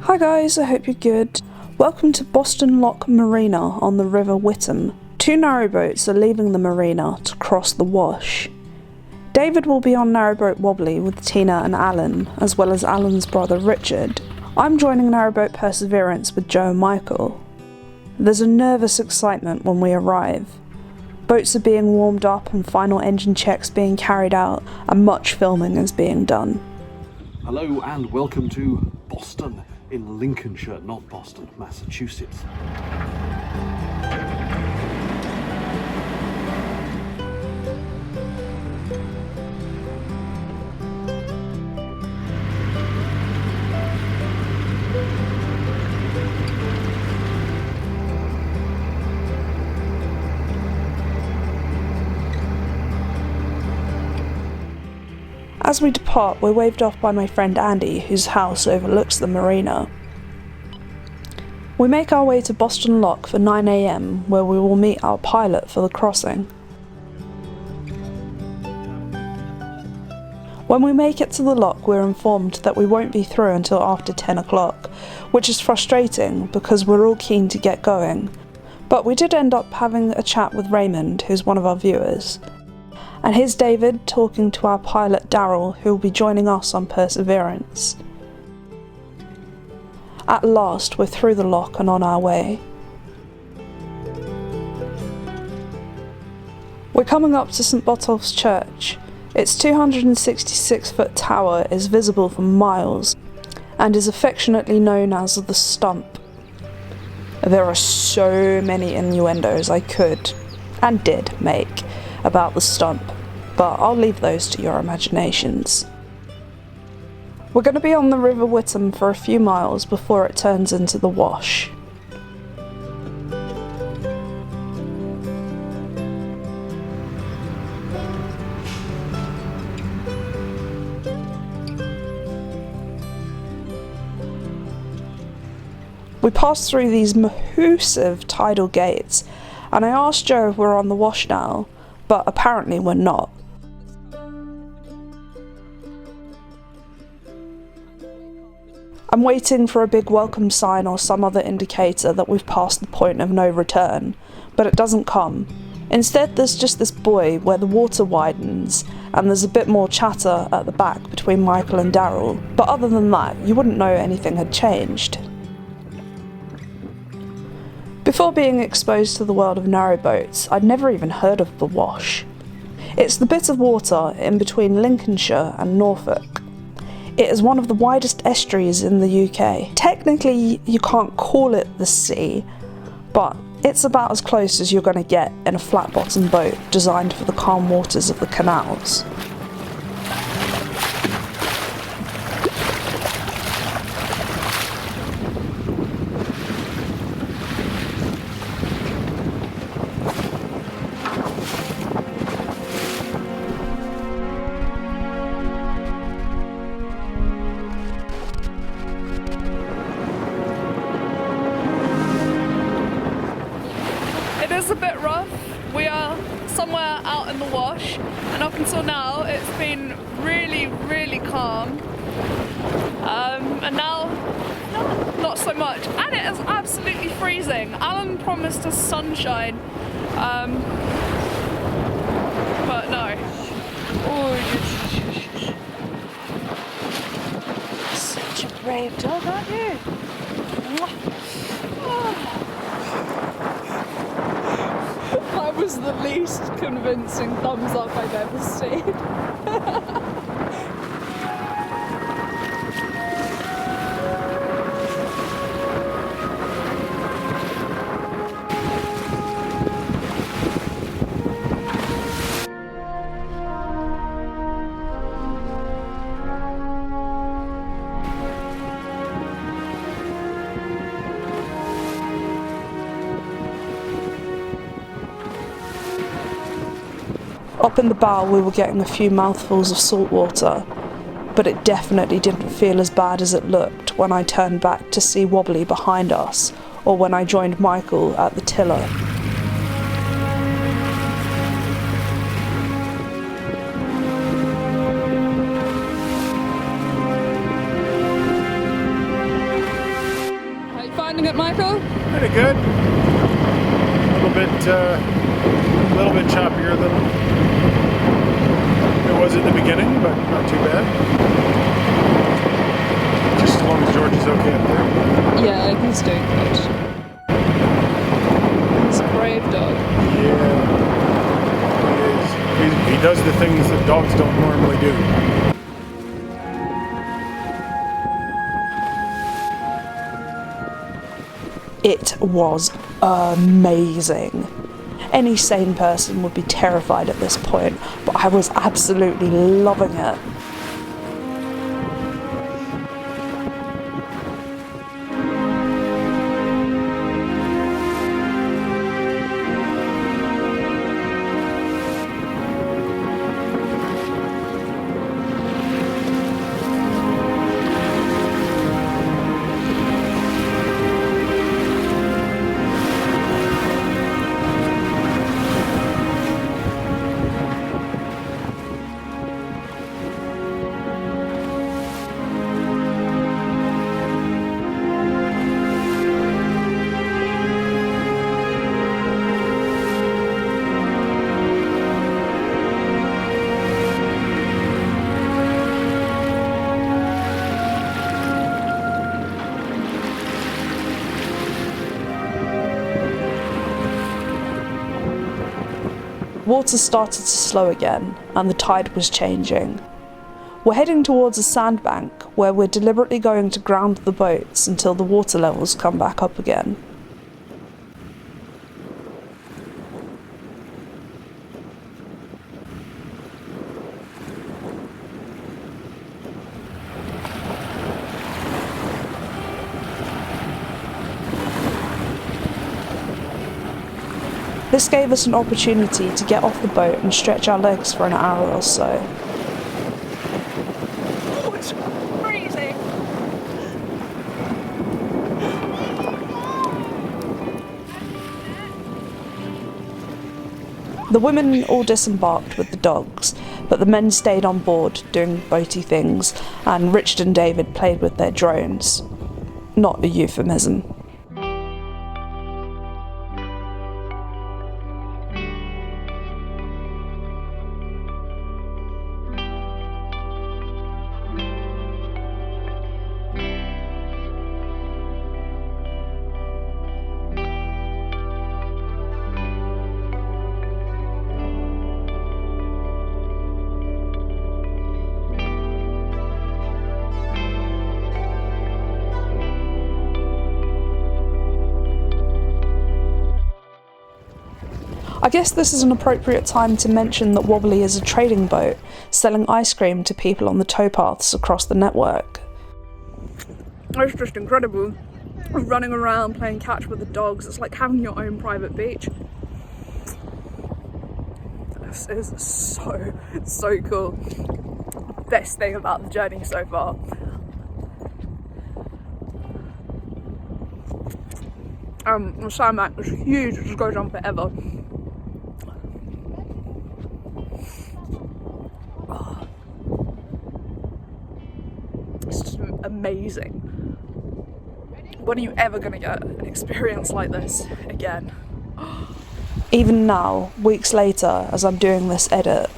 Hi guys, I hope you're good. Welcome to Boston Lock Marina on the River Witham. 2 narrowboats are leaving the marina to cross the Wash. David will be on Narrowboat Wobbly with Tina and Alan, as well as Alan's brother Richard. I'm joining Narrowboat Perseverance with Joe and Michael. There's a nervous excitement when we arrive. Boats are being warmed up and final engine checks being carried out, and much filming is being done. Hello and welcome to Boston in Lincolnshire, not Boston, Massachusetts. As we depart, we're waved off by my friend Andy, whose house overlooks the marina. We make our way to Boston Lock for 9 AM, where we will meet our pilot for the crossing. When we make it to the lock, we're informed that we won't be through until after 10 o'clock, which is frustrating because we're all keen to get going. But we did end up having a chat with Raymond, who's one of our viewers. And here's David talking to our pilot Daryl, who will be joining us on Perseverance. At last, we're through the lock and on our way. We're coming up to St Botolph's Church. Its 266-foot tower is visible for miles and is affectionately known as the Stump. There are so many innuendos I could, and did, make about the Stump, but I'll leave those to your imaginations. We're going to be on the River Witham for a few miles before it turns into the Wash. We passed through these massive tidal gates, and I asked Joe if we're on the Wash now, but apparently we're not. I'm waiting for a big welcome sign or some other indicator that we've passed the point of no return, but it doesn't come. Instead, there's just this buoy where the water widens, and there's a bit more chatter at the back between Michael and Daryl, but other than that, you wouldn't know anything had changed. Before being exposed to the world of narrowboats, I'd never even heard of the Wash. It's the bit of water in between Lincolnshire and Norfolk. It is one of the widest estuaries in the UK. Technically, you can't call it the sea, but it's about as close as you're going to get in a flat-bottom boat designed for the calm waters of the canals. It is a bit rough. We are somewhere out in the Wash, and up until now it's been really calm, and now not so much, and it is absolutely freezing. Alan promised us sunshine, but no. Such a brave dog, aren't you? That was the least convincing thumbs up I've ever seen. Up in the bow we were getting a few mouthfuls of salt water, but it definitely didn't feel as bad as it looked when I turned back to see Wobbly behind us, or when I joined Michael at the tiller. Michael? Pretty good. A little bit choppier than it was in the beginning, but not too bad. Just as long as George is okay up there. Yeah, he's doing good. He's a brave dog. Yeah, he is. He does the things that dogs don't normally do. It was amazing. Any sane person would be terrified at this point, but I was absolutely loving it. Water started to slow again, and the tide was changing. We're heading towards a sandbank where we're deliberately going to ground the boats until the water levels come back up again. This gave us an opportunity to get off the boat and stretch our legs for an hour or so. Oh, it's crazy! The women all disembarked with the dogs, but the men stayed on board doing boaty things, and Richard and David played with their drones. Not a euphemism. I guess this is an appropriate time to mention that Wobbly is a trading boat, selling ice cream to people on the towpaths across the network. It's just incredible. Running around, playing catch with the dogs, it's like having your own private beach. This is so cool. Best thing about the journey so far. The sandbank is huge, it just goes on forever. It's just amazing. When are you ever going to get an experience like this again? Even now, weeks later, as I'm doing this edit,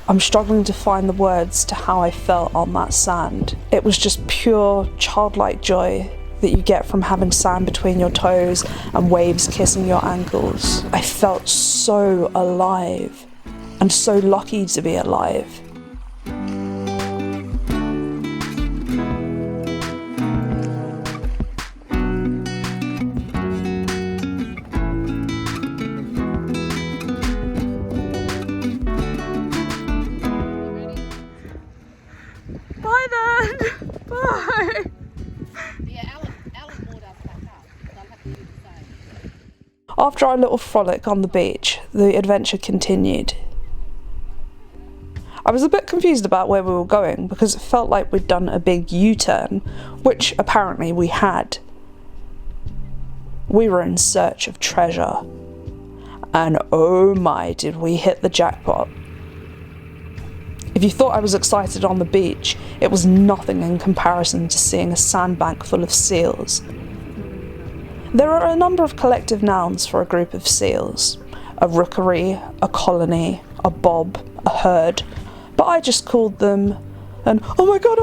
I'm struggling to find the words to how I felt on that sand. It was just pure, childlike joy that you get from having sand between your toes and waves kissing your ankles. I felt so alive, and so lucky to be alive. Bye then! Bye! After our little frolic on the beach, the adventure continued. I was a bit confused about where we were going because it felt like we'd done a big U-turn, which apparently we had. We were in search of treasure. And oh my, did we hit the jackpot. If you thought I was excited on the beach, it was nothing in comparison to seeing a sandbank full of seals. There are a number of collective nouns for a group of seals. A rookery, a colony, a bob, a herd, but I just called them an oh my god,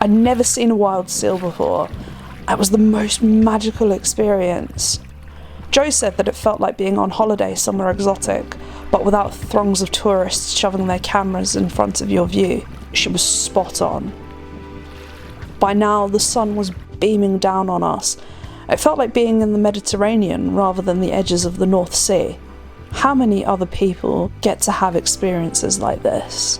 I'd never seen a wild seal before. It was the most magical experience. Joe said that it felt like being on holiday somewhere exotic, but without throngs of tourists shoving their cameras in front of your view. She was spot on. By now, the sun was beaming down on us. It felt like being in the Mediterranean rather than the edges of the North Sea. How many other people get to have experiences like this?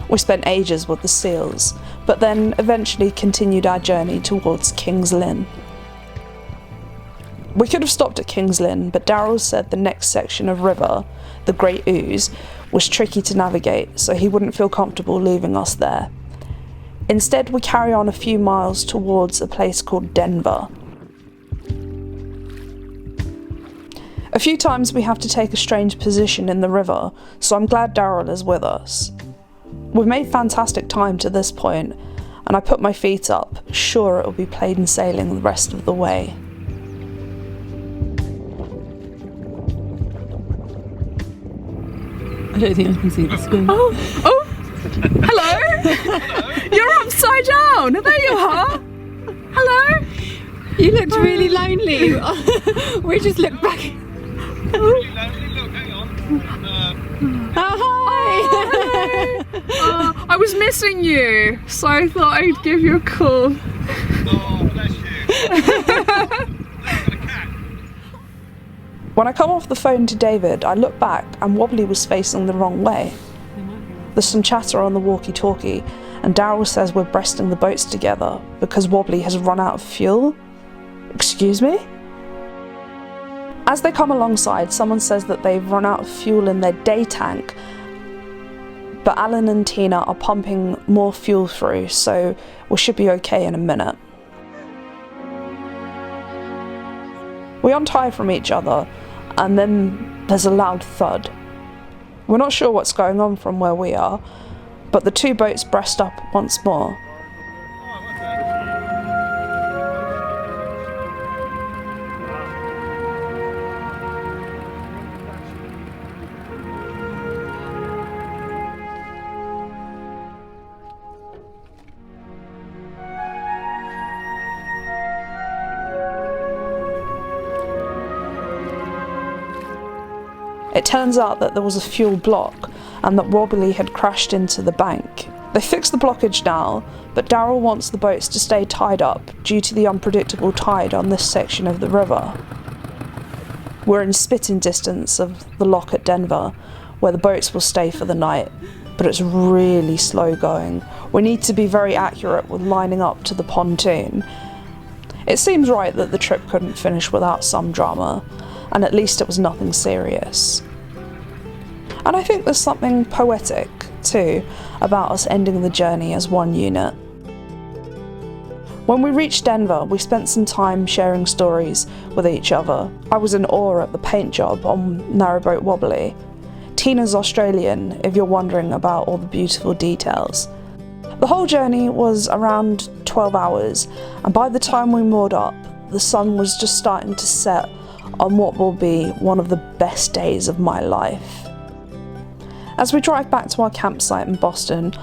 We spent ages with the seals, but then eventually continued our journey towards King's Lynn. We could have stopped at King's Lynn, but Daryl said the next section of river, the Great Ooze, was tricky to navigate, so he wouldn't feel comfortable leaving us there. Instead, we carry on a few miles towards a place called Denver. A few times we have to take a strange position in the river, so I'm glad Daryl is with us. We've made fantastic time to this point, and I put my feet up, sure it'll be plain sailing the rest of the way. I don't think I can see the screen. Oh, hello. You're upside down. There you are. Hello. You looked really lonely. We just looked back. Really lonely. Look, hang on. Oh, hi. I was missing you, so I thought I'd give you a call. Oh, bless you. Got a cat. When I come off the phone to David, I look back and Wobbly was facing the wrong way. There's some chatter on the walkie-talkie, and Daryl says we're breasting the boats together because Wobbly has run out of fuel. Excuse me? As they come alongside, someone says that they've run out of fuel in their day tank, but Alan and Tina are pumping more fuel through, so we should be okay in a minute. We untie from each other, and then there's a loud thud. We're not sure what's going on from where we are, but the two boats breast up once more. It turns out that there was a fuel block and that Wobbly had crashed into the bank. They fixed the blockage now, but Daryl wants the boats to stay tied up due to the unpredictable tide on this section of the river. We're in spitting distance of the lock at Denver, where the boats will stay for the night, but it's really slow going. We need to be very accurate with lining up to the pontoon. It seems right that the trip couldn't finish without some drama, and at least it was nothing serious. And I think there's something poetic, too, about us ending the journey as one unit. When we reached Denver, we spent some time sharing stories with each other. I was in awe at the paint job on Narrowboat Wobbly. Tina's Australian, if you're wondering about all the beautiful details. The whole journey was around 12 hours, and by the time we moored up, the sun was just starting to set on what will be one of the best days of my life. As we drive back to our campsite in Boston,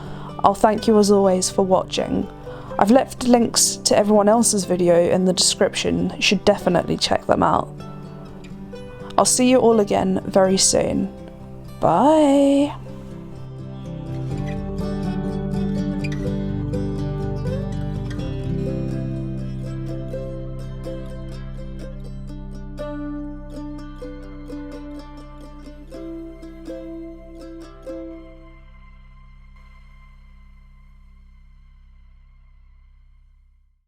I'll thank you as always for watching. I've left links to everyone else's video in the description, you should definitely check them out. I'll see you all again very soon. Bye!